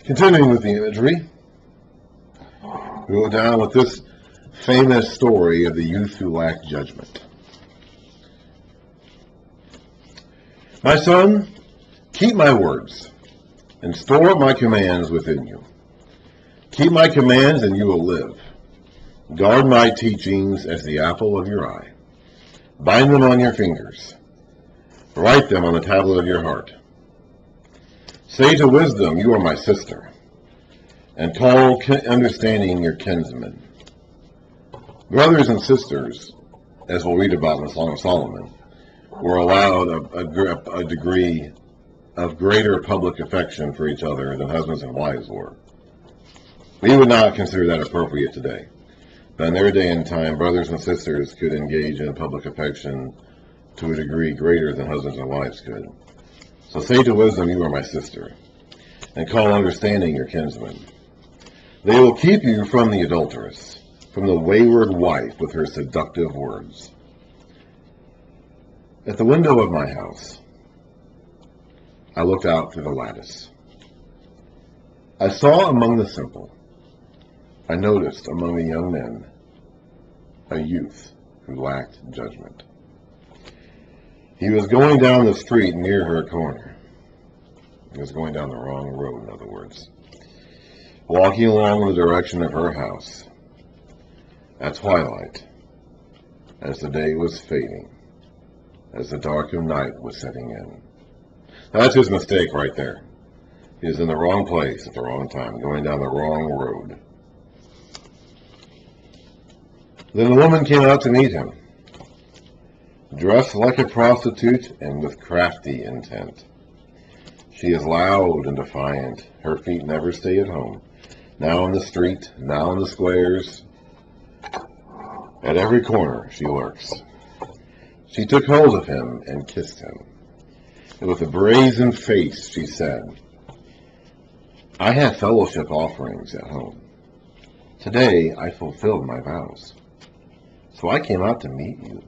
Continuing with the imagery, we go down with this famous story of the youth who lacked judgment. My son, keep my words and store up my commands within you. Keep my commands and you will live. Guard my teachings as the apple of your eye. Bind them on your fingers. Write them on the tablet of your heart. Say to wisdom, you are my sister, and call understanding your kinsman. Brothers and sisters, as we'll read about in the Song of Solomon, were allowed a degree of greater public affection for each other than husbands and wives were. We would not consider that appropriate today. But in their day and time, brothers and sisters could engage in public affection to a degree greater than husbands and wives could. So say to wisdom, you are my sister, and call understanding your kinsman. They will keep you from the adulteress, from the wayward wife with her seductive words. At the window of my house, I looked out through the lattice. I saw among the simple, I noticed among the young men, a youth who lacked judgment. He was going down the street near her corner. He was going down the wrong road, in other words. Walking along in the direction of her house. At twilight, as the day was fading, as the dark of night was setting in. Now, that's his mistake right there. He was in the wrong place at the wrong time, going down the wrong road. Then the woman came out to meet him, dressed like a prostitute and with crafty intent. She is loud and defiant. Her feet never stay at home. Now in the street, now in the squares. At every corner she lurks. She took hold of him and kissed him. And with a brazen face she said, I have fellowship offerings at home. Today I fulfilled my vows. So I came out to meet you.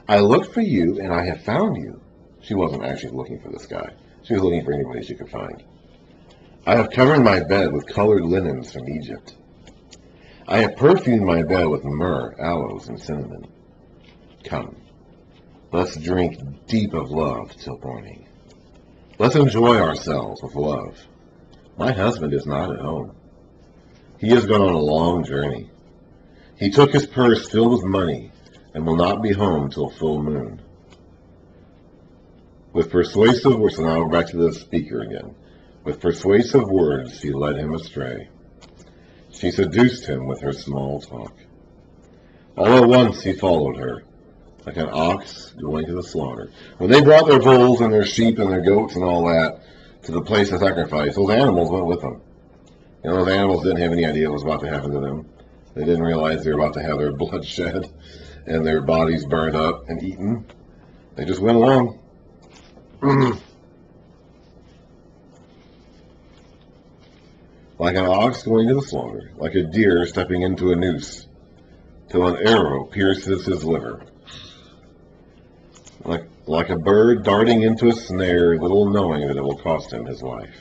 I looked for you and I have found you. She wasn't actually looking for this guy. She was looking for anybody she could find. I have covered my bed with colored linens from Egypt. I have perfumed my bed with myrrh, aloes, and cinnamon. Come, let's drink deep of love till morning. Let's enjoy ourselves with love. My husband is not at home. He has gone on a long journey. He took his purse filled with money and will not be home till full moon. With persuasive words, and now we're back to the speaker again. With persuasive words, she led him astray. She seduced him with her small talk. All at once he followed her, like an ox going to the slaughter. When they brought their bulls and their sheep and their goats and all that to the place of sacrifice, those animals went with them. You know, those animals didn't have any idea what was about to happen to them. They didn't realize they were about to have their blood shed and their bodies burned up and eaten. They just went along. Like an ox going to the slaughter, like a deer stepping into a noose, till an arrow pierces his liver. Like a bird darting into a snare, little knowing that it will cost him his life.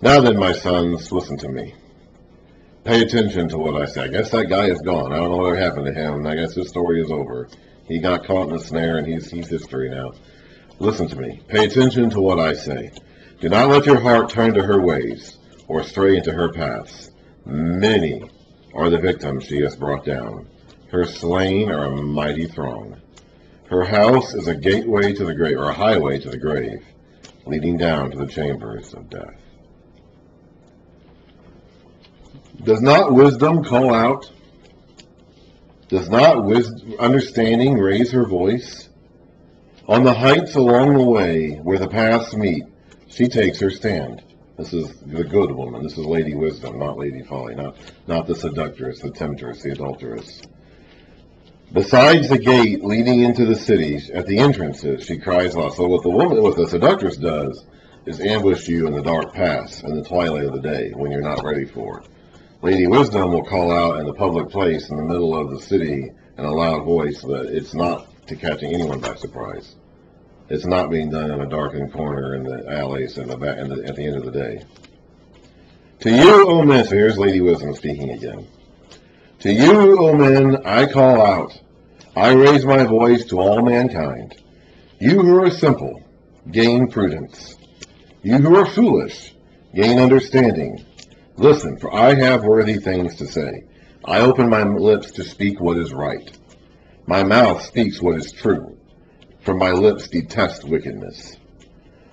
Now then, my sons, listen to me. Pay attention to what I say. I guess that guy is gone. I don't know what happened to him. I guess his story is over. He got caught in a snare and he's history now. Listen to me. Pay attention to what I say. Do not let your heart turn to her ways or stray into her paths. Many are the victims she has brought down. Her slain are a mighty throng. Her house is a gateway to the grave, or a highway to the grave, leading down to the chambers of death. Does not wisdom call out? Does not understanding raise her voice? On the heights along the way where the paths meet, she takes her stand. This is the good woman. This is Lady Wisdom, not Lady Folly, not the seductress, the temptress, the adulteress. Besides the gate leading into the city, at the entrances, she cries out. So what the seductress does is ambush you in the dark paths in the twilight of the day when you're not ready for it. Lady Wisdom will call out in the public place in the middle of the city in a loud voice, but it's not to catching anyone by surprise. It's not being done in a darkened corner in the alleys at the end of the day. To you, O men, so here's Lady Wisdom speaking again. To you, O men, I call out. I raise my voice to all mankind. You who are simple, gain prudence. You who are foolish, gain understanding. Listen, for I have worthy things to say. I open my lips to speak what is right. My mouth speaks what is true, for my lips detest wickedness.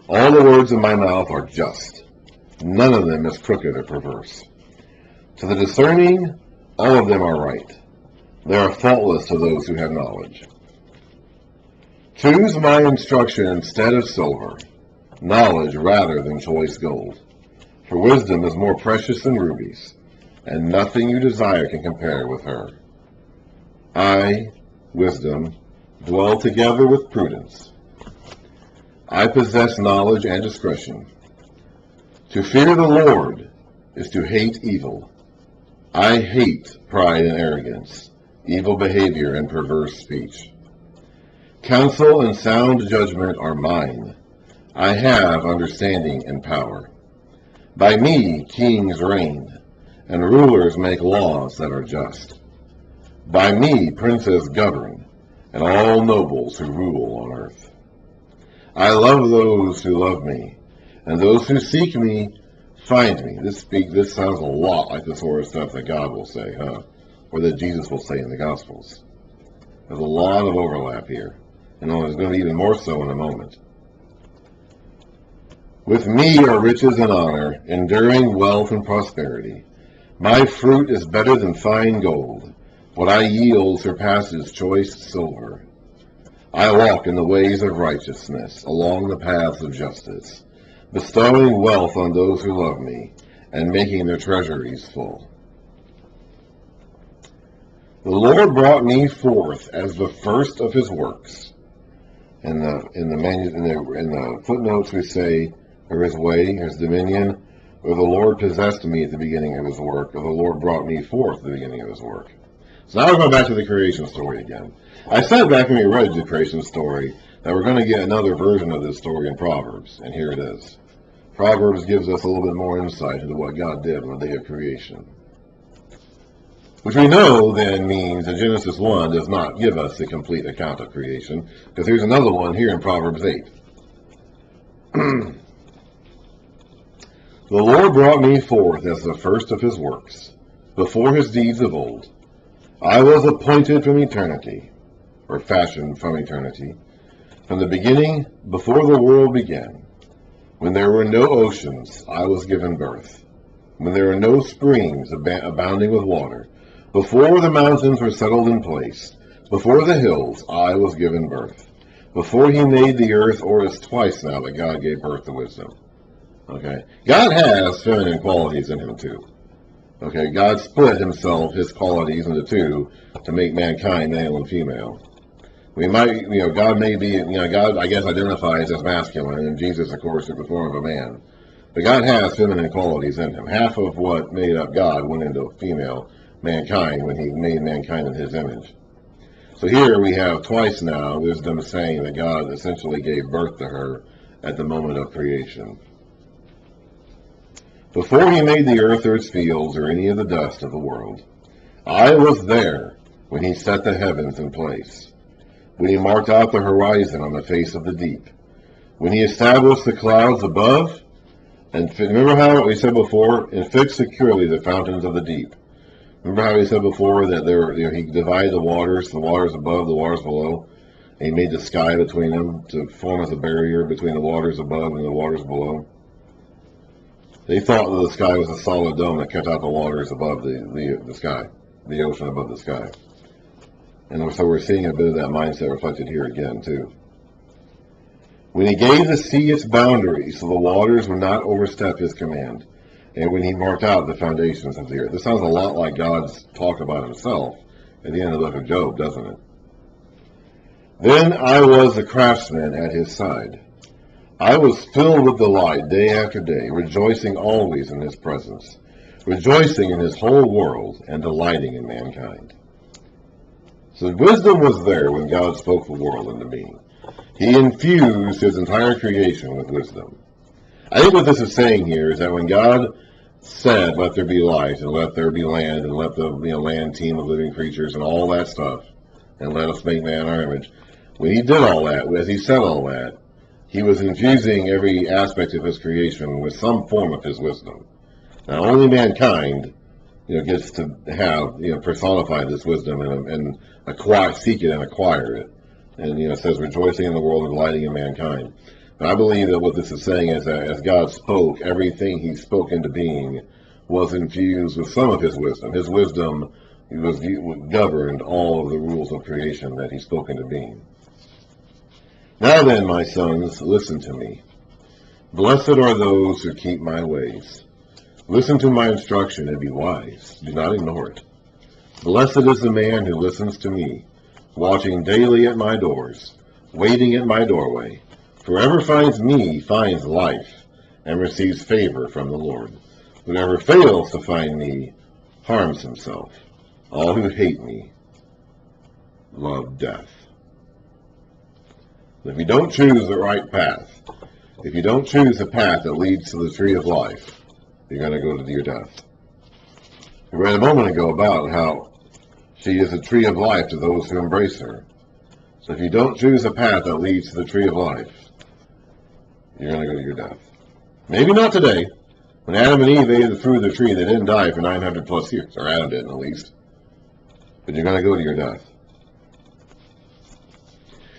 All the words of my mouth are just. None of them is crooked or perverse. To the discerning, all of them are right. They are faultless to those who have knowledge. Choose my instruction instead of silver, knowledge rather than choice gold. For wisdom is more precious than rubies, and nothing you desire can compare with her. I, wisdom, dwell together with prudence. I possess knowledge and discretion. To fear the Lord is to hate evil. I hate pride and arrogance, evil behavior and perverse speech. Counsel and sound judgment are mine. I have understanding and power. By me kings reign, and rulers make laws that are just. By me princes govern, and all nobles who rule on earth. I love those who love me, and those who seek me find me. This sounds a lot like the sort of stuff that God will say, huh? Or that Jesus will say in the Gospels. There's a lot of overlap here. And there's going to be even more so in a moment. With me are riches and honor, enduring wealth and prosperity. My fruit is better than fine gold. What I yield surpasses choice silver. I walk in the ways of righteousness, along the paths of justice, bestowing wealth on those who love me, and making their treasuries full. The Lord brought me forth as the first of his works. In the footnotes we say, or his way, his dominion, or the Lord possessed me at the beginning of his work, or the Lord brought me forth at the beginning of his work. So now we're going back to the creation story again. I said back when we read the creation story that we're going to get another version of this story in Proverbs, and here it is. Proverbs gives us a little bit more insight into what God did on the day of creation. Which we know then means that Genesis 1 does not give us the complete account of creation, because here's another one here in Proverbs 8. The Lord brought me forth as the first of his works, before his deeds of old. I was appointed from eternity, or fashioned from eternity, from the beginning, before the world began. When there were no oceans, I was given birth. When there were no springs abounding with water, before the mountains were settled in place, before the hills, I was given birth. Before he made the earth, or it's twice now that God gave birth to wisdom. Okay, God has feminine qualities in him too. Okay, God split himself, his qualities into two to make mankind male and female. We might, God may be, God, I guess, identifies as masculine, and Jesus, of course, took the form of a man. But God has feminine qualities in him. Half of what made up God went into female mankind when he made mankind in his image. So here we have twice now wisdom saying that God essentially gave birth to her at the moment of creation. Before he made the earth or its fields or any of the dust of the world, I was there when he set the heavens in place, when he marked out the horizon on the face of the deep, when he established the clouds above, and remember how we said before, and fixed securely the fountains of the deep. Remember how we said before that he divided the waters above, the waters below, and he made the sky between them to form as a barrier between the waters above and the waters below. They thought that the sky was a solid dome that kept out the waters above the sky, the ocean above the sky. And so we're seeing a bit of that mindset reflected here again, too. When he gave the sea its boundaries so the waters would not overstep his command, and when he marked out the foundations of the earth. This sounds a lot like God's talk about himself at the end of the book of Job, doesn't it? Then I was a craftsman at his side. I was filled with delight day after day, rejoicing always in his presence, rejoicing in his whole world, and delighting in mankind. So wisdom was there when God spoke the world into being. He infused his entire creation with wisdom. I think what this is saying here is that when God said, "Let there be light, and let there be land, and let the land teem of living creatures, and all that stuff, and let us make man in our image," when he did all that, as he said all that, he was infusing every aspect of his creation with some form of his wisdom. Now, only mankind, gets to have, personified this wisdom and seek it and acquire it. And, it says, rejoicing in the world and delighting in mankind. And I believe that what this is saying is that as God spoke, everything he spoke into being was infused with some of his wisdom. His wisdom governed all of the rules of creation that he spoke into being. Now then, my sons, listen to me. Blessed are those who keep my ways. Listen to my instruction and be wise. Do not ignore it. Blessed is the man who listens to me, watching daily at my doors, waiting at my doorway. Whoever finds me finds life and receives favor from the Lord. Whoever fails to find me harms himself. All who hate me love death. If you don't choose the right path, if you don't choose the path that leads to the tree of life, you're going to go to your death. We read a moment ago about how she is a tree of life to those who embrace her. So if you don't choose the path that leads to the tree of life, you're going to go to your death. Maybe not today. When Adam and Eve ate the fruit of the tree, they didn't die for 900 plus years, or Adam didn't at least. But you're going to go to your death.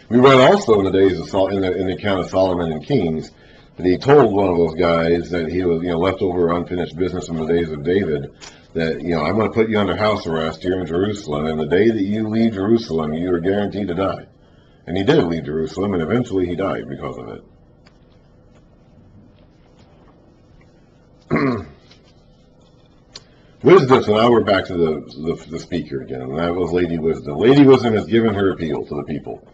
We read also in the days of in the account of Solomon and Kings that he told one of those guys that he was leftover unfinished business from the days of David that I'm going to put you under house arrest here in Jerusalem, and the day that you leave Jerusalem, you are guaranteed to die. And he did leave Jerusalem, and eventually he died because of it. Wisdom. So now we're back to the speaker again, and that was Lady Wisdom. Lady Wisdom has given her appeal to the people.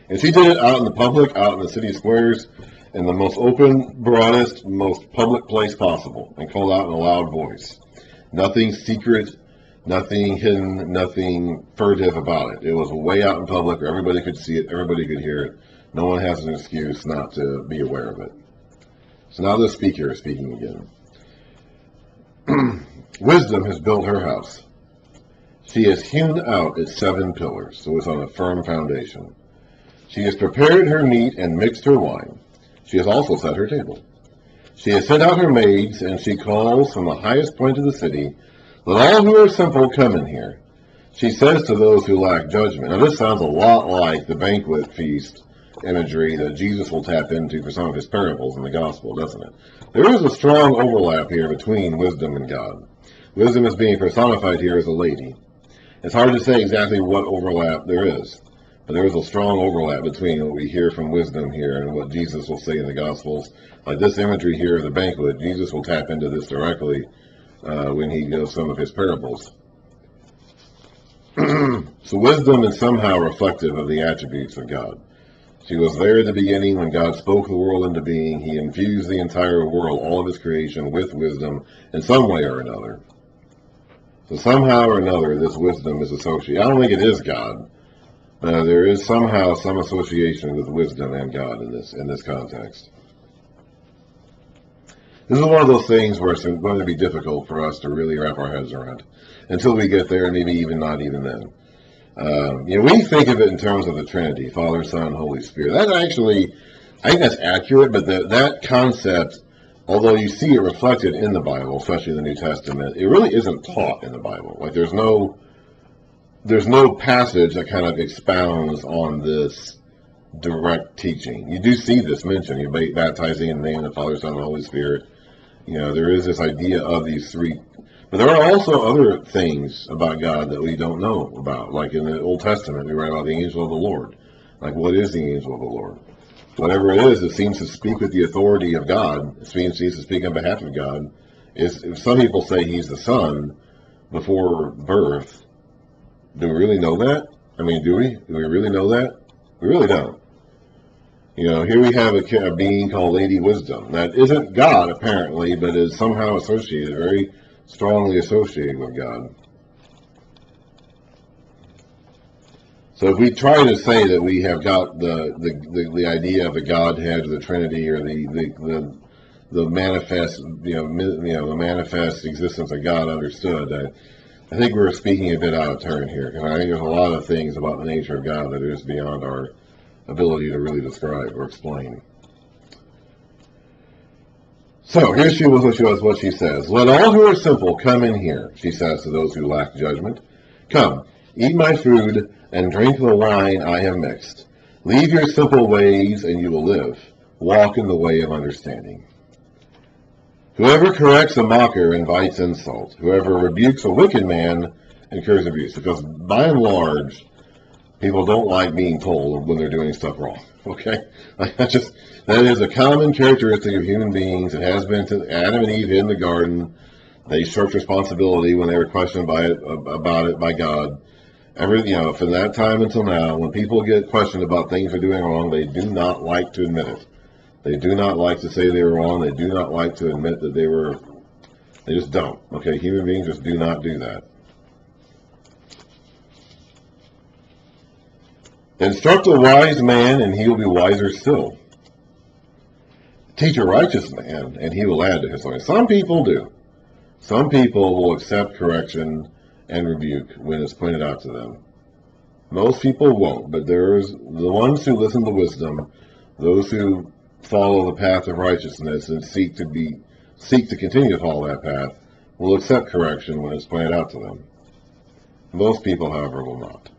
And she did it out in the public, out in the city squares, in the most open, broadest, most public place possible, and called out in a loud voice. Nothing secret, nothing hidden, nothing furtive about it. It was way out in public where everybody could see it, everybody could hear it. No one has an excuse not to be aware of it. So now the speaker is speaking again. Wisdom has built her house. She has hewn out its 7 pillars, so it's on a firm foundation. She has prepared her meat and mixed her wine. She has also set her table. She has sent out her maids, and she calls from the highest point of the city, "Let all who are simple come in here." She says to those who lack judgment. Now this sounds a lot like the banquet feast imagery that Jesus will tap into for some of his parables in the gospel, doesn't it? There is a strong overlap here between wisdom and God. Wisdom is being personified here as a lady. It's hard to say exactly what overlap there is, but there is a strong overlap between what we hear from wisdom here and what Jesus will say in the Gospels. Like this imagery here of the banquet, Jesus will tap into this directly when he gives some of his parables. So wisdom is somehow reflective of the attributes of God. She was there at the beginning when God spoke the world into being. He infused the entire world, all of his creation, with wisdom in some way or another. So somehow or another, this wisdom is associated. I don't think it is God. There is somehow some association with wisdom and God in this context. This is one of those things where it's going to be difficult for us to really wrap our heads around until we get there, and maybe even not even then. We think of it in terms of the Trinity, Father, Son, Holy Spirit. That actually, I think that's accurate, but that concept, although you see it reflected in the Bible, especially the New Testament, it really isn't taught in the Bible. Like there's no passage that kind of expounds on this direct teaching. You do see this mentioned. You're baptizing in the name of the Father, Son, and Holy Spirit. There is this idea of these three. But there are also other things about God that we don't know about. Like in the Old Testament, we read about the angel of the Lord. Like, what is the angel of the Lord? Whatever it is, it seems to speak with the authority of God. It seems to speak on behalf of God. Some people say he's the Son before birth. Do we really know that? I mean, do we? Do we really know that? We really don't. Here we have a being called Lady Wisdom. That isn't God, apparently, but is somehow associated, very strongly associated with God. So if we try to say that we have got the idea of the Godhead, or the Trinity, or the manifest, the manifest existence of God understood, I think we're speaking a bit out of turn here. And I think there's a lot of things about the nature of God that is beyond our ability to really describe or explain. So here she was what she says. Let all who are simple come in here, she says to those who lack judgment. Come, eat my food and drink the wine I have mixed. Leave your simple ways and you will live. Walk in the way of understanding. Whoever corrects a mocker invites insult. Whoever rebukes a wicked man incurs abuse. Because by and large, people don't like being told when they're doing stuff wrong. Okay? That is a common characteristic of human beings. It has been to Adam and Eve in the garden. They shirked responsibility when they were questioned about it by God. From that time until now, when people get questioned about things they're doing wrong, they do not like to admit it. They do not like to say they were wrong. They do not like to admit that they just don't. Okay, human beings just do not do that. Instruct a wise man, and he will be wiser still. Teach a righteous man, and he will add to his learning. Some people do. Some people will accept correction and rebuke when it's pointed out to them. Most people won't, but there's the ones who listen to wisdom, those who follow the path of righteousness and seek to continue to follow that path, will accept correction when it's pointed out to them. Most people, however, will not.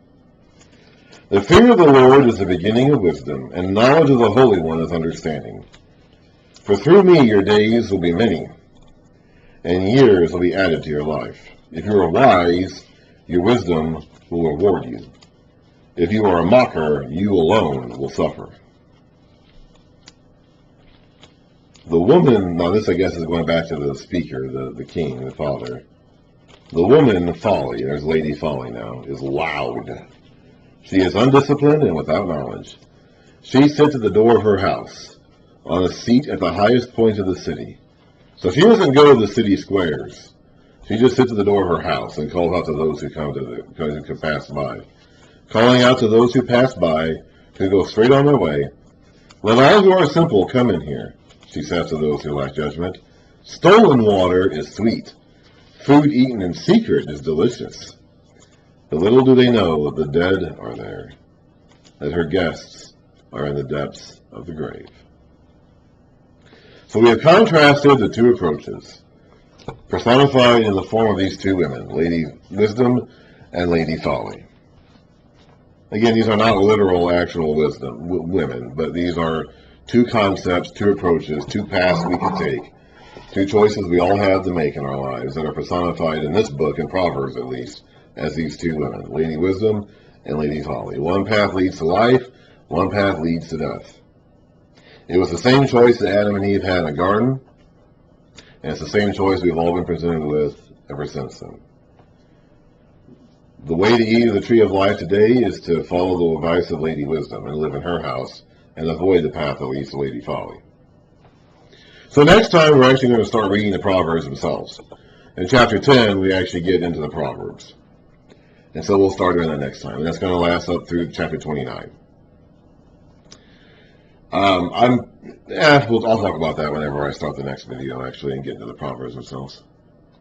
The fear of the Lord is the beginning of wisdom, and knowledge of the Holy One is understanding. For through me your days will be many, and years will be added to your life. If you are wise, your wisdom will reward you. If you are a mocker, you alone will suffer. The woman, now this I guess is going back to the speaker, the king, the father. The woman, Folly, there's Lady Folly now, is loud. She is undisciplined and without knowledge. She sits at the door of her house, on a seat at the highest point of the city. So she doesn't go to the city squares. She just sits at the door of her house and calls out to those who who pass by. Calling out to those who pass by, who go straight on their way. Let all who are simple come in here, she says to those who lack judgment. Stolen water is sweet. Food eaten in secret is delicious. But little do they know that the dead are there, that her guests are in the depths of the grave. So we have contrasted the two approaches, personified in the form of these two women, Lady Wisdom and Lady Folly. Again, these are not literal, actual women, but these are two concepts, two approaches, two paths we can take, two choices we all have to make in our lives that are personified in this book, in Proverbs at least, as these two women, Lady Wisdom and Lady Folly. One path leads to life, one path leads to death. It was the same choice that Adam and Eve had in the garden, and it's the same choice we've all been presented with ever since then. The way to eat of the tree of life today is to follow the advice of Lady Wisdom and live in her house and avoid the path that leads to Lady Folly. So next time we're actually going to start reading the Proverbs themselves. In chapter 10, we actually get into the Proverbs. And so we'll start doing that next time. And that's going to last up through chapter 29. I'll talk about that whenever I start the next video, actually, and get into the Proverbs themselves.